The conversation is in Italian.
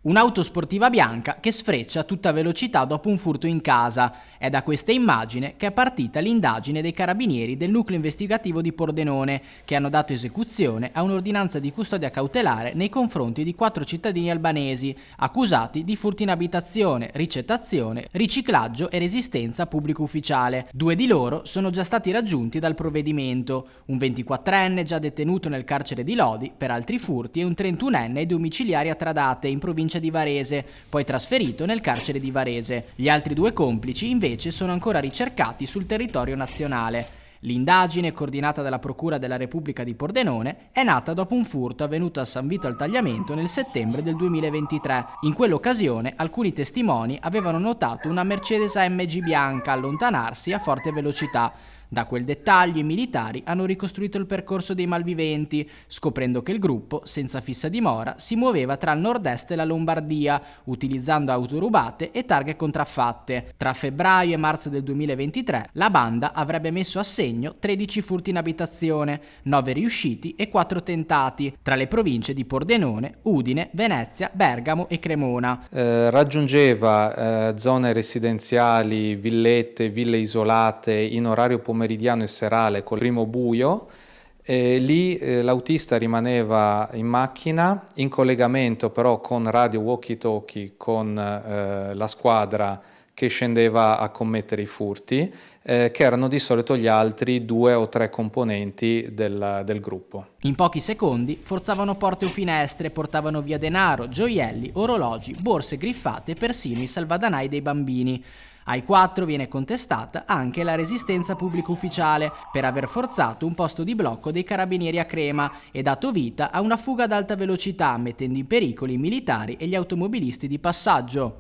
Un'auto sportiva bianca che sfreccia a tutta velocità dopo un furto in casa. È da questa immagine che è partita l'indagine dei carabinieri del nucleo investigativo di Pordenone, che hanno dato esecuzione a un'ordinanza di custodia cautelare nei confronti di 4 cittadini albanesi, accusati di furto in abitazione, ricettazione, riciclaggio e resistenza a pubblico ufficiale. 2 di loro sono già stati raggiunti dal provvedimento, un 24enne già detenuto nel carcere di Lodi per altri furti e un 31enne ai domiciliari a Tradate, in provincia di Varese, poi trasferito nel carcere di Varese. Gli altri 2 complici invece sono ancora ricercati sul territorio nazionale. L'indagine, coordinata dalla Procura della Repubblica di Pordenone, è nata dopo un furto avvenuto a San Vito al Tagliamento nel settembre del 2023. In quell'occasione alcuni testimoni avevano notato una Mercedes AMG bianca allontanarsi a forte velocità. Da quel dettaglio i militari hanno ricostruito il percorso dei malviventi, scoprendo che il gruppo, senza fissa dimora, si muoveva tra il nord-est e la Lombardia, utilizzando auto rubate e targhe contraffatte. Tra febbraio e marzo del 2023 la banda avrebbe messo a segno 13 furti in abitazione, 9 riusciti e 4 tentati, tra le province di Pordenone, Udine, Venezia, Bergamo e Cremona. Raggiungeva zone residenziali, villette, ville isolate in orario pomeridiano e serale col primo buio. Lì l'autista rimaneva in macchina, in collegamento però con radio walkie-talkie con la squadra che scendeva a commettere i furti, che erano di solito gli altri 2 o 3 componenti del gruppo. In pochi secondi forzavano porte o finestre, portavano via denaro, gioielli, orologi, borse griffate e persino i salvadanai dei bambini. Ai 4 viene contestata anche la resistenza pubblico ufficiale per aver forzato un posto di blocco dei carabinieri a Crema e dato vita a una fuga ad alta velocità, mettendo in pericolo i militari e gli automobilisti di passaggio.